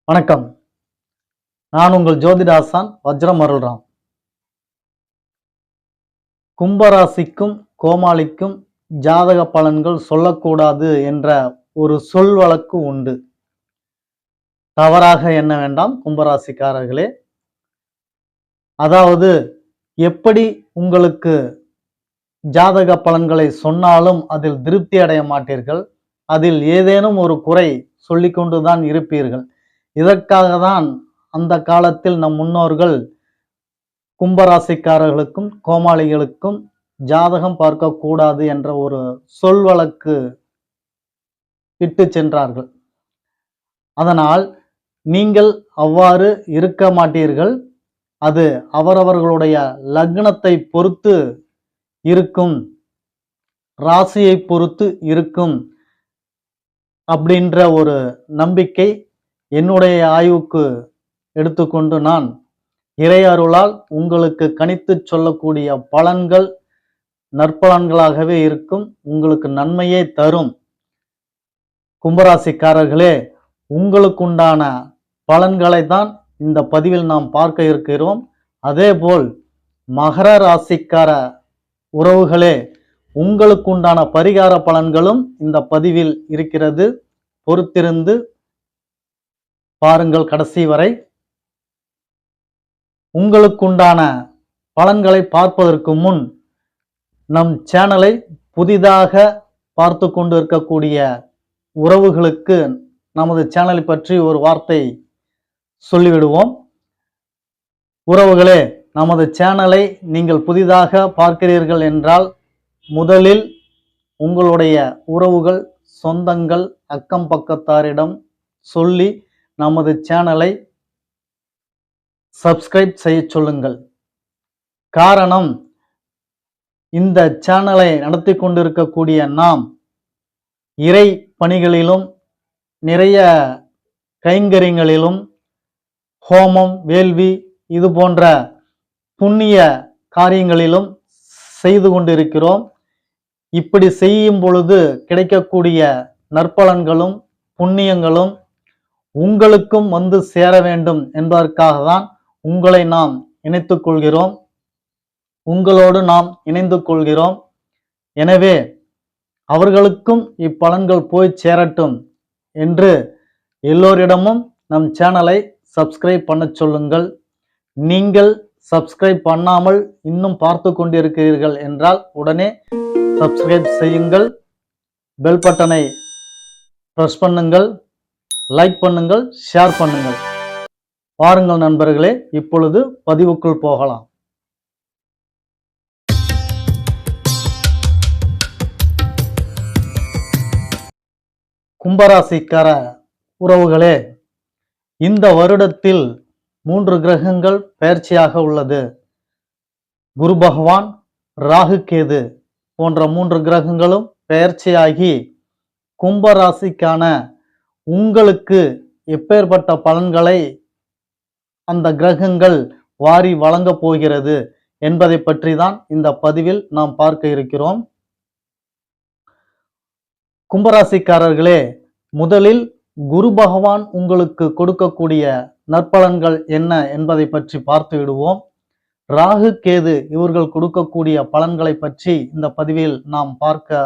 வணக்கம். நான் உங்கள் ஜோதிடாசான் வஜ்ரம் அருள்ராம். கும்பராசிக்கும் கோமாளிக்கும் ஜாதக பலன்கள் சொல்லக்கூடாது என்ற ஒரு சொல் வழக்கு உண்டு. தவறாக எண்ண வேண்டாம் கும்பராசிக்காரர்களே. அதாவது எப்படி உங்களுக்கு ஜாதக பலன்களை சொன்னாலும் அதில் திருப்தி அடைய மாட்டீர்கள். அதில் ஏதேனும் ஒரு குறை சொல்லிக்கொண்டுதான் இருப்பீர்கள். இதற்காக தான் அந்த காலத்தில் நம் முன்னோர்கள் கும்பராசிக்காரர்களுக்கும் கோமாளிகளுக்கும் ஜாதகம் பார்க்க கூடாது என்ற ஒரு சொல் வழக்கு இட்டு சென்றார்கள். அதனால் நீங்கள் அவ்வாறு இருக்க மாட்டீர்கள். அது அவரவர்களுடைய லக்னத்தை பொறுத்து இருக்கும், ராசியை பொறுத்து இருக்கும் அப்படின்ற ஒரு நம்பிக்கை என்னுடைய ஆய்வுக்கு எடுத்துக்கொண்டு நான் இறை அருளால் உங்களுக்கு கணித்து சொல்லக்கூடிய பலன்கள் நற்பலன்களாகவே இருக்கும், உங்களுக்கு நன்மையே தரும். கும்பராசிக்காரர்களே, உங்களுக்குண்டான பலன்களை தான் இந்த பதிவில் நாம் பார்க்க இருக்கிறோம். அதேபோல் மகர ராசிக்கார உறவுகளே, உங்களுக்குண்டான பரிகார பலன்களும் இந்த பதிவில் இருக்கிறது. பொறுத்திருந்து பாருங்கள் கடைசி வரை. உங்களுக்குண்டான பலன்களை பார்ப்பதற்கு முன் நம் சேனலை புதிதாக பார்த்து கொண்டு இருக்கக்கூடிய உறவுகளுக்கு நமது சேனலை பற்றி ஒரு வார்த்தை சொல்லிவிடுவோம். உறவுகளே, நமது சேனலை நீங்கள் புதிதாக பார்க்கிறீர்கள் என்றால் முதலில் உங்களுடைய உறவுகள், சொந்தங்கள், அக்கம் பக்கத்தாரிடம் சொல்லி நமது சேனலை சப்ஸ்கிரைப் செய்ய சொல்லுங்கள். காரணம், இந்த சேனலை நடத்தி கொண்டிருக்கக்கூடிய நாம் இறை பணிகளிலும் நிறைய கைங்கரியங்களிலும் ஹோமம், வேள்வி இது போன்ற புண்ணிய காரியங்களிலும் செய்து கொண்டிருக்கிறோம். இப்படி செய்யும் பொழுது கிடைக்கக்கூடிய நற்பலன்களும் புண்ணியங்களும் உங்களுக்கும் வந்து சேர வேண்டும் என்பதற்காக தான் உங்களை நாம் இணைத்துக் கொள்கிறோம், உங்களோடு நாம் இணைந்து கொள்கிறோம். எனவே அவர்களுக்கும் இப்பலன்கள் போய் சேரட்டும் என்று எல்லோரிடமும் நம் சேனலை சப்ஸ்கிரைப் பண்ண சொல்லுங்கள். நீங்கள் சப்ஸ்கிரைப் பண்ணாமல் இன்னும் பார்த்து கொண்டிருக்கிறீர்கள் என்றால் உடனே சப்ஸ்கிரைப் செய்யுங்கள், பெல் பட்டனை பிரஸ் பண்ணுங்கள், லைக் பண்ணுங்கள், ஷேர் பண்ணுங்கள். வாருங்கள் நண்பர்களே, இப்பொழுது பதிவுக்குள் போகலாம். கும்பராசிக்கார உறவுகளே, இந்த வருடத்தில் 3 கிரகங்கள் பெயர்ச்சியாக உள்ளது. குரு பகவான், ராகு, கேது போன்ற 3 கிரகங்களும் பெயர்ச்சியாகி கும்பராசிக்கான உங்களுக்கு எப்பேற்பட்ட பலன்களை அந்த கிரகங்கள் வாரி வழங்க போகிறது என்பதை பற்றி தான் இந்த பதிவில் நாம் பார்க்க இருக்கிறோம். கும்பராசிக்காரர்களே, முதலில் குரு பகவான் உங்களுக்கு கொடுக்கக்கூடிய நற்பலன்கள் என்ன என்பதை பற்றி பார்த்து விடுவோம். ராகு, கேது இவர்கள் கொடுக்கக்கூடிய பலன்களை பற்றி இந்த பதிவில் நாம் பார்க்க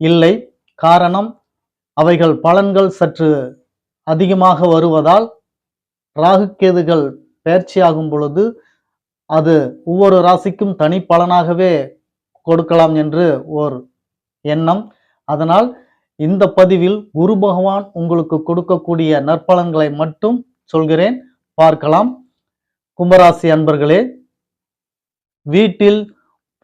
இல்லை. காரணம், அவைகள் பலன்கள் சற்று அதிகமாக வருவதால் ராகு கேதுகள் பெயர்ச்சியாகும் பொழுது அது ஒவ்வொரு ராசிக்கும் தனி பலனாகவே கொடுக்கலாம் என்று ஓர் எண்ணம். அதனால் இந்த பதிவில் குரு பகவான் உங்களுக்கு கொடுக்கக்கூடிய நற்பலன்களை மட்டும் சொல்கிறேன், பார்க்கலாம். கும்பராசி அன்பர்களே, வீட்டில்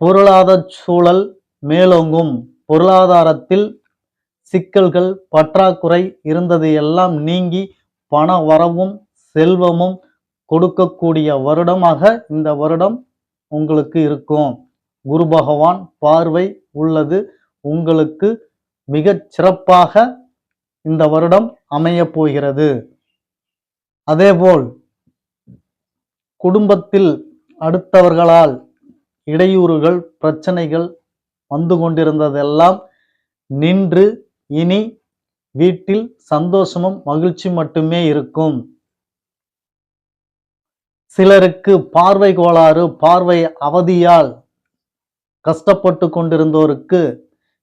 பொருளாதார சூழல் மேலோங்கும். பொருளாதாரத்தில் சிக்கல்கள், பற்றாக்குறை இருந்தது எல்லாம் நீங்கி பண வரவும் செல்வமும் கொடுக்கக்கூடிய வருடமாக இந்த வருடம் உங்களுக்கு இருக்கும். குரு பகவான் பார்வை உள்ளது. உங்களுக்கு மிகச் சிறப்பாக இந்த வருடம் அமைய போகிறது. அதேபோல் குடும்பத்தில் அடுத்தவர்களால் இடையூறுகள், பிரச்சனைகள் வந்து கொண்டிருந்ததெல்லாம் நின்று இனி வீட்டில் சந்தோஷமும் மகிழ்ச்சி மட்டுமே இருக்கும். சிலருக்கு பார்வை கோளாறு, பார்வை அவதியால் கஷ்டப்பட்டு கொண்டிருந்தோருக்கு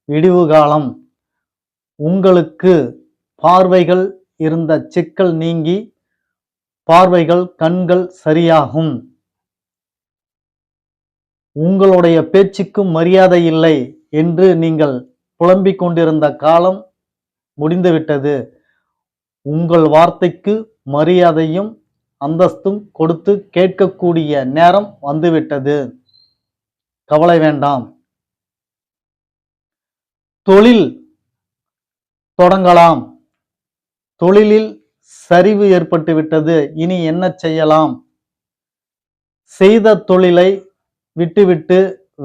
விடிவு காலம். உங்களுக்கு பார்வைகள் இருந்த சிக்கல் நீங்கி பார்வைகள், கண்கள் சரியாகும். உங்களுடைய பேச்சுக்கு மரியாதை இல்லை என்று நீங்கள் புலம்பிக் கொண்டிருந்த காலம் முடிந்துவிட்டது. உங்கள் வார்த்தைக்கு மரியாதையும் அந்தஸ்தும் கொடுத்து கேட்கக்கூடிய நேரம் வந்துவிட்டது. கவலை வேண்டாம். தொழில் தொடங்கலாம். தொழிலில் சரிவு ஏற்பட்டு விட்டது. இனி என்ன செய்யலாம்? செய்த தொழிலை விட்டுவிட்டு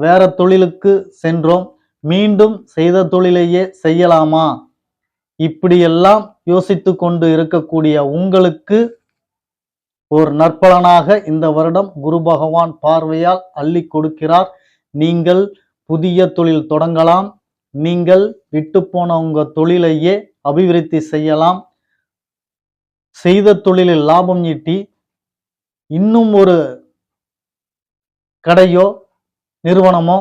வேற தொழிலுக்கு சென்றோம், மீண்டும் செய்த தொழிலையே செய்யலாமா? இப்படியெல்லாம் யோசித்து கொண்டு இருக்கக்கூடிய உங்களுக்கு ஒரு நற்பலனாக இந்த வருடம் குரு பகவான் பார்வையால் அள்ளி கொடுக்கிறார். நீங்கள் புதிய தொழில் தொடங்கலாம். நீங்கள் விட்டு போன உங்க தொழிலையே அபிவிருத்தி செய்யலாம். செய்த தொழிலில் லாபம் ஈட்டி இன்னும் ஒரு கடையோ நிறுவனமோ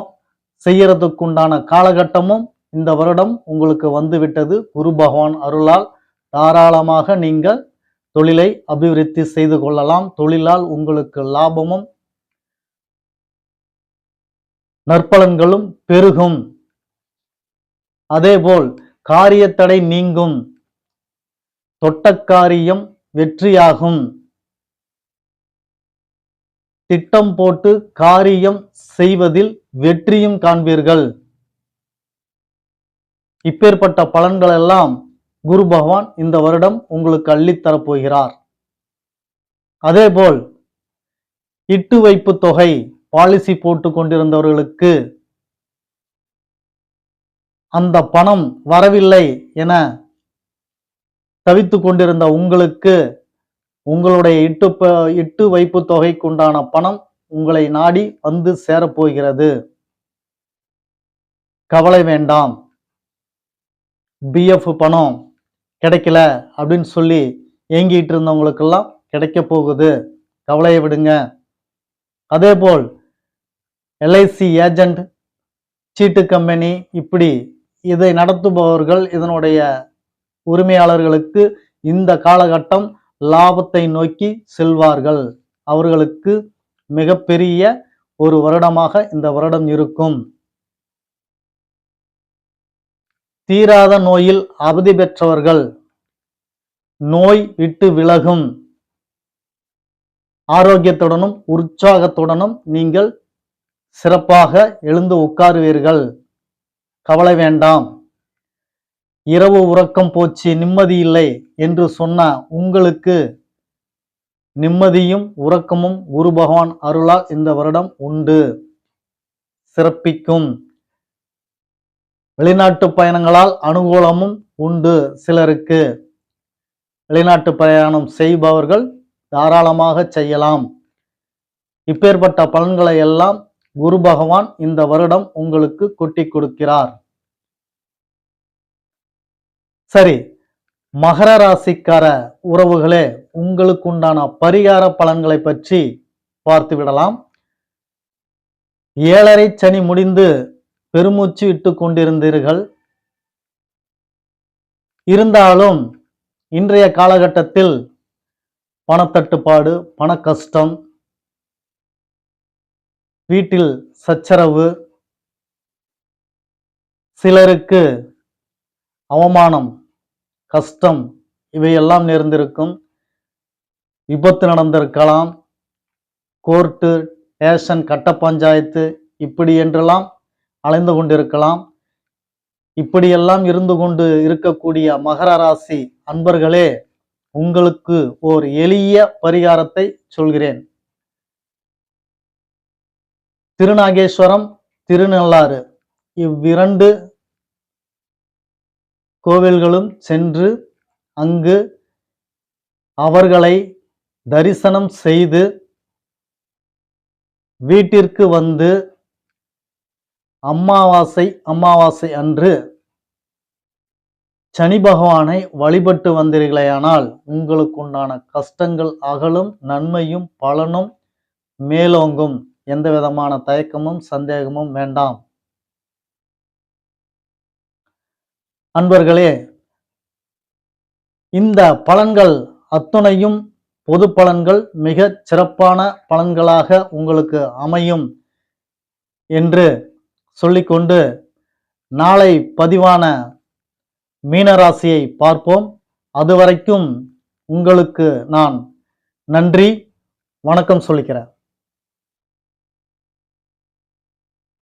செய்யறதுக்குண்டான காலகட்டமும் இந்த வருடம் உங்களுக்கு வந்துவிட்டது. குரு பகவான் அருளால் தாராளமாக நீங்கள் தொழிலை அபிவிருத்தி செய்து கொள்ளலாம். தொழிலால் உங்களுக்கு லாபமும் நற்பலன்களும் பெருகும். அதேபோல் காரியத்தடை நீங்கும். தொட்ட காரியம் வெற்றியாகும். திட்டம் போட்டு காரியம் செய்வதில் வெற்றியும் காண்பீர்கள். இப்பேற்பட்ட பலன்கள் எல்லாம் குரு பகவான் இந்த வருடம் உங்களுக்கு அள்ளித்தரப்போகிறார். அதேபோல் இட்டு வைப்பு தொகை பாலிசி போட்டு கொண்டிருந்தவர்களுக்கு அந்த பணம் வரவில்லை என தவித்துக் கொண்டிருந்த உங்களுக்கு உங்களுடைய இட்டு வைப்பு தொகைக்குண்டான பணம் உங்களை நாடி வந்து சேரப்போகிறது. கவலை வேண்டாம். பிஎஃப் பணம் கிடைக்கல அப்படின்னு சொல்லி ஏங்கிட்டு இருந்தவங்களுக்கெல்லாம் கிடைக்க போகுது. கவலையை விடுங்க. அதேபோல் எல்ஐசி ஏஜென்ட், சீட்டு கம்பெனி, இப்படி இதை நடத்துபவர்கள், இதனுடைய உரிமையாளர்களுக்கு இந்த காலகட்டம் லாபத்தை நோக்கி செல்வார்கள். அவர்களுக்கு மிகப்பெரிய ஒரு வருடமாக இந்த வருடம் இருக்கும். தீராத நோயில் அவதி பெற்றவர்கள் நோய் விட்டு விலகும். ஆரோக்கியத்துடனும் உற்சாகத்துடனும் நீங்கள் சிறப்பாக எழுந்து உட்காருவீர்கள். கவலை வேண்டாம். இரவு உறக்கம் போச்சு, நிம்மதி இல்லை என்று சொன்ன உங்களுக்கு நிம்மதியும் உறக்கமும் குரு பகவான் அருளால் இந்த வருடம் உண்டு, சிறப்பிக்கும். வெளிநாட்டு பயணங்களால் அனுகூலமும் உண்டு. சிலருக்கு வெளிநாட்டு பிரயாணம் செய்பவர்கள் தாராளமாக செய்யலாம். இப்பேற்பட்ட பலன்களை எல்லாம் குரு பகவான் இந்த வருடம் உங்களுக்கு கொட்டி கொடுக்கிறார். சரி, மகர ராசிக்கார உறவுகளே, உங்களுக்கு உண்டான பரிகார பலன்களை பற்றி பார்த்து விடலாம். 7.5 சனி முடிந்து பெருமூச்சு விட்டு கொண்டிருந்தீர்கள். இருந்தாலும் இன்றைய காலகட்டத்தில் பணத்தட்டுப்பாடு, பண கஷ்டம், வீட்டில் சச்சரவு, சிலருக்கு அவமானம், கஷ்டம், இவையெல்லாம் நேர்ந்திருக்கும். விபத்து நடந்திருக்கலாம். கோர்ட்டு, ஸ்டேஷன், கட்ட பஞ்சாயத்து, இப்படி என்றெல்லாம் அலைந்து கொண்டிருக்கலாம். இப்படியெல்லாம் இருந்து கொண்டு இருக்கக்கூடிய மகர ராசி அன்பர்களே, உங்களுக்கு ஓர் எளிய பரிகாரத்தை சொல்கிறேன். திருநாகேஸ்வரம், திருநள்ளாறு இவ்விரண்டு கோவில்களும் சென்று அங்கு அவர்களை தரிசனம் செய்து வீட்டிற்கு வந்து அமாவாசை அன்று சனி பகவானை வழிபட்டு வந்தீர்களேயானால் உங்களுக்கு உண்டான கஷ்டங்கள் அகலும், நன்மையும் பலனும் மேலோங்கும். எந்த விதமான தயக்கமும் சந்தேகமும் வேண்டாம். அன்பர்களே, இந்த பலன்கள் அத்துணையும் பொது பலன்கள், மிக சிறப்பான பலன்களாக உங்களுக்கு அமையும் என்று சொல்லிக்கொண்டு நாளை பதிவான மீனராசியை பார்ப்போம். அதுவரைக்கும் உங்களுக்கு நான் நன்றி, வணக்கம் சொல்லிக்கிறேன்.